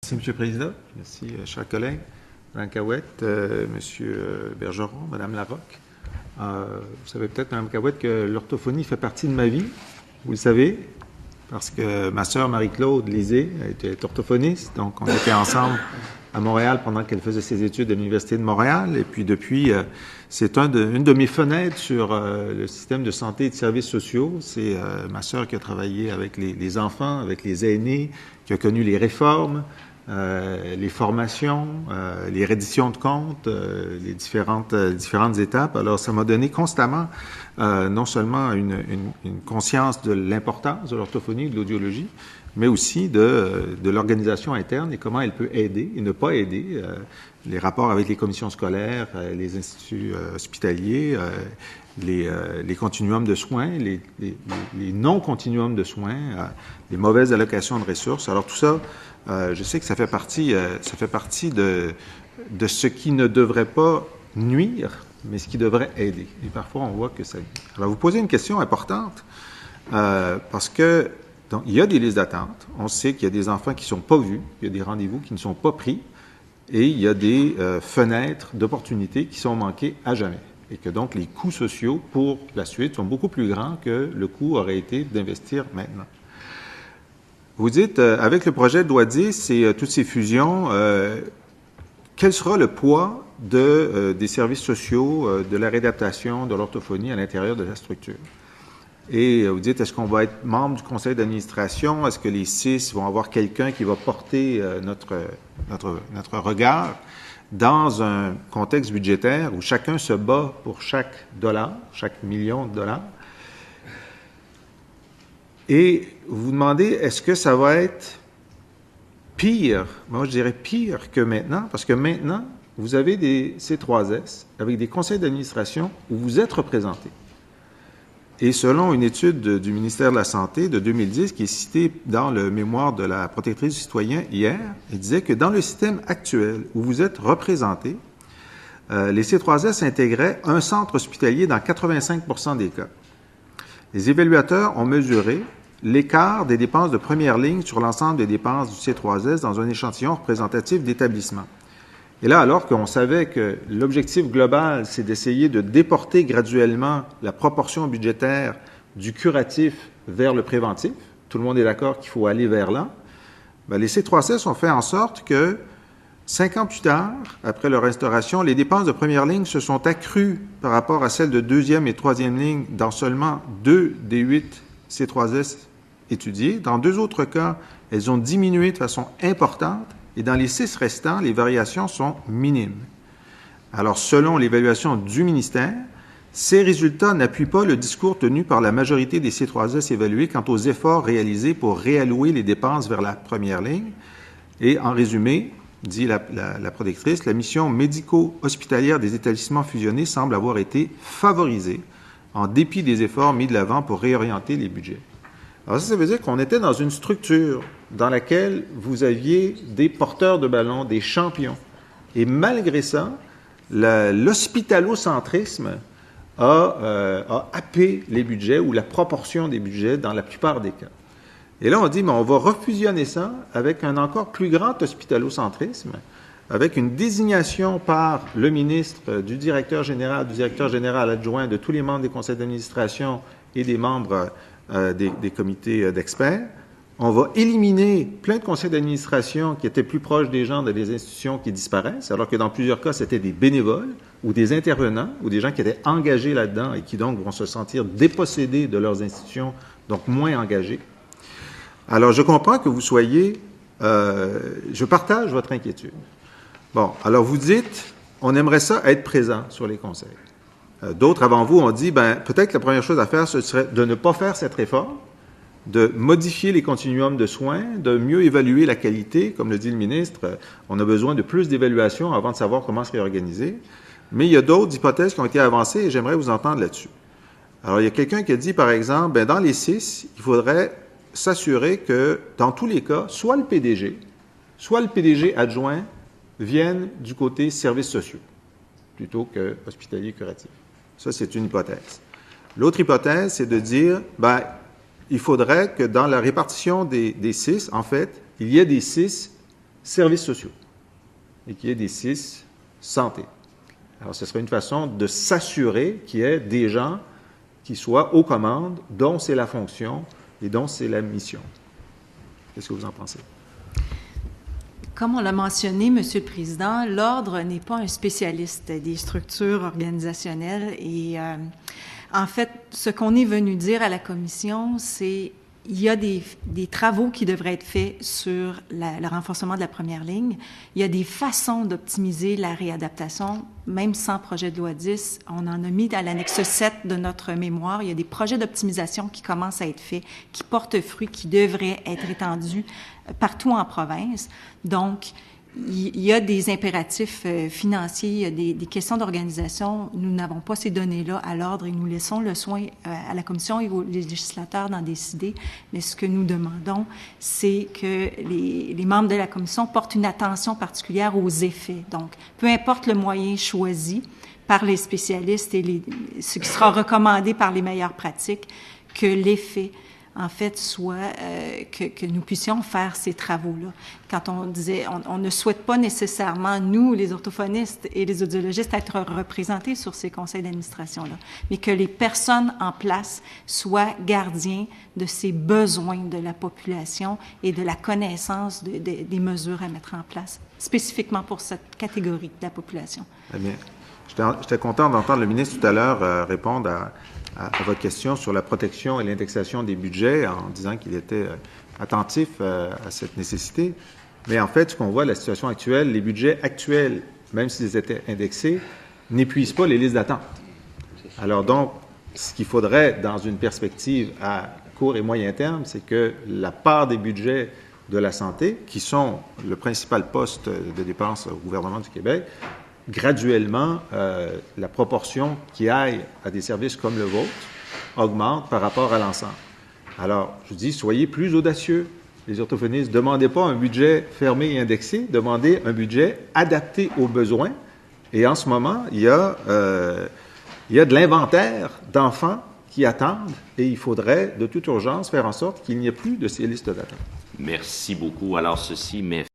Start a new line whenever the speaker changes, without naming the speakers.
Merci, M. le Président. Merci, chers collègues. Mme Cahouette, M. Bergeron, Mme Larocque. Vous savez peut-être, Mme Cahouette, que l'orthophonie fait partie de ma vie. Vous le savez, parce que ma sœur Marie-Claude Lisée était orthophoniste. Donc, on était ensemble à Montréal pendant qu'elle faisait ses études à l'Université de Montréal. Et puis, depuis, c'est une de mes fenêtres sur le système de santé et de services sociaux. C'est ma sœur qui a travaillé avec les enfants, avec les aînés, qui a connu les réformes, les formations, les redditions de comptes, les différentes étapes. Alors, ça m'a donné constamment non seulement une conscience de l'importance de l'orthophonie et de l'audiologie, mais aussi de l'organisation interne et comment elle peut aider et ne pas aider les rapports avec les commissions scolaires, les instituts hospitaliers, les continuums de soins, les non-continuums de soins, les mauvaises allocations de ressources. Alors tout ça, je sais que ça fait partie de ce qui ne devrait pas nuire, mais ce qui devrait aider. Et parfois, on voit que ça nuit. Alors, vous posez une question importante, parce que donc, il y a des listes d'attente. On sait qu'il y a des enfants qui ne sont pas vus, il y a des rendez-vous qui ne sont pas pris, et il y a des fenêtres d'opportunités qui sont manquées à jamais. Et que donc, les coûts sociaux pour la suite sont beaucoup plus grands que le coût aurait été d'investir maintenant. Vous dites, avec le projet de loi 10 et toutes ces fusions, quel sera le poids des services sociaux, de la réadaptation, de l'orthophonie à l'intérieur de la structure? Et vous dites, est-ce qu'on va être membre du conseil d'administration? Est-ce que les CIS vont avoir quelqu'un qui va porter notre regard dans un contexte budgétaire où chacun se bat pour chaque dollar, chaque million de dollars? Et vous vous demandez, est-ce que ça va être pire? Moi, je dirais pire que maintenant, parce que maintenant, vous avez des C3S avec des conseils d'administration où vous êtes représentés. Et selon une étude du ministère de la Santé de 2010, qui est citée dans le mémoire de la protectrice du citoyen hier, elle disait que dans le système actuel où vous êtes représentés, les C3S intégraient un centre hospitalier dans 85% des cas. Les évaluateurs ont mesuré l'écart des dépenses de première ligne sur l'ensemble des dépenses du C3S dans un échantillon représentatif d'établissements. Et là, alors qu'on savait que l'objectif global, c'est d'essayer de déporter graduellement la proportion budgétaire du curatif vers le préventif, tout le monde est d'accord qu'il faut aller vers là, bien, les C3S ont fait en sorte que 5 ans plus tard, après leur instauration, les dépenses de première ligne se sont accrues par rapport à celles de deuxième et troisième ligne dans seulement 2 des 8 C3S étudiés. Dans 2 autres cas, elles ont diminué de façon importante et dans les 6 restants, les variations sont minimes. Alors, selon l'évaluation du ministère, ces résultats n'appuient pas le discours tenu par la majorité des C3S évalués quant aux efforts réalisés pour réallouer les dépenses vers la première ligne. Et en résumé, dit la protectrice, la mission médico-hospitalière des établissements fusionnés semble avoir été favorisée en dépit des efforts mis de l'avant pour réorienter les budgets. Alors ça veut dire qu'on était dans une structure dans laquelle vous aviez des porteurs de ballon, des champions. Et malgré ça, l'hospitalocentrisme a happé les budgets ou la proportion des budgets dans la plupart des cas. Et là, on dit, mais on va refusionner ça avec un encore plus grand hospitalocentrisme, avec une désignation par le ministre du directeur général adjoint, de tous les membres des conseils d'administration et des membres des comités d'experts. On va éliminer plein de conseils d'administration qui étaient plus proches des gens, des institutions qui disparaissent, alors que dans plusieurs cas, c'était des bénévoles ou des intervenants ou des gens qui étaient engagés là-dedans et qui donc vont se sentir dépossédés de leurs institutions, donc moins engagés. Alors, je comprends que vous soyez... je partage votre inquiétude. Bon, alors vous dites, on aimerait ça être présent sur les conseils. D'autres avant vous ont dit, ben peut-être que la première chose à faire, ce serait de ne pas faire cette réforme, de modifier les continuums de soins, de mieux évaluer la qualité. Comme le dit le ministre, on a besoin de plus d'évaluation avant de savoir comment se réorganiser. Mais il y a d'autres hypothèses qui ont été avancées et j'aimerais vous entendre là-dessus. Alors, il y a quelqu'un qui a dit, par exemple, ben dans les 6, il faudrait s'assurer que, dans tous les cas, soit le PDG adjoint viennent du côté services sociaux, plutôt que hospitalier curatif. Ça, c'est une hypothèse. L'autre hypothèse, c'est de dire, ben, il faudrait que dans la répartition des 6, en fait, il y ait des 6 services sociaux et qu'il y ait des 6 santé. Alors, ce serait une façon de s'assurer qu'il y ait des gens qui soient aux commandes, dont c'est la fonction et dont c'est la mission. Qu'est-ce que vous en pensez?
Comme on l'a mentionné, Monsieur le Président, l'Ordre n'est pas un spécialiste des structures organisationnelles et en fait, ce qu'on est venu dire à la Commission, c'est il y a des travaux qui devraient être faits sur le renforcement de la première ligne. Il y a des façons d'optimiser la réadaptation, même sans projet de loi 10. On en a mis à l'annexe 7 de notre mémoire. Il y a des projets d'optimisation qui commencent à être faits, qui portent fruit, qui devraient être étendus partout en province. Donc, il y a des impératifs financiers, il y a des questions d'organisation. Nous n'avons pas ces données-là à l'Ordre et nous laissons le soin à la Commission et aux législateurs d'en décider. Mais ce que nous demandons, c'est que les membres de la Commission portent une attention particulière aux effets. Donc, peu importe le moyen choisi par les spécialistes et ce qui sera recommandé par les meilleures pratiques, que l'effet en fait, soit que nous puissions faire ces travaux-là. Quand on disait, on ne souhaite pas nécessairement, nous, les orthophonistes et les audiologistes, être représentés sur ces conseils d'administration-là, mais que les personnes en place soient gardiens de ces besoins de la population et de la connaissance des mesures à mettre en place, spécifiquement pour cette catégorie de la population.
Très bien. J'étais content d'entendre le ministre tout à l'heure répondre à votre question sur la protection et l'indexation des budgets en disant qu'il était attentif à cette nécessité. Mais en fait, ce qu'on voit, la situation actuelle, les budgets actuels, même s'ils étaient indexés, n'épuisent pas les listes d'attente. Alors donc, ce qu'il faudrait dans une perspective à court et moyen terme, c'est que la part des budgets de la santé, qui sont le principal poste de dépenses au gouvernement du Québec, graduellement, la proportion qui aille à des services comme le vôtre augmente par rapport à l'ensemble. Alors, je dis, soyez plus audacieux, les orthophonistes. Demandez pas un budget fermé et indexé, demandez un budget adapté aux besoins. Et en ce moment, il y a de l'inventaire d'enfants qui attendent et il faudrait de toute urgence faire en sorte qu'il n'y ait plus de ces listes d'attente.
Merci beaucoup. Alors, ceci met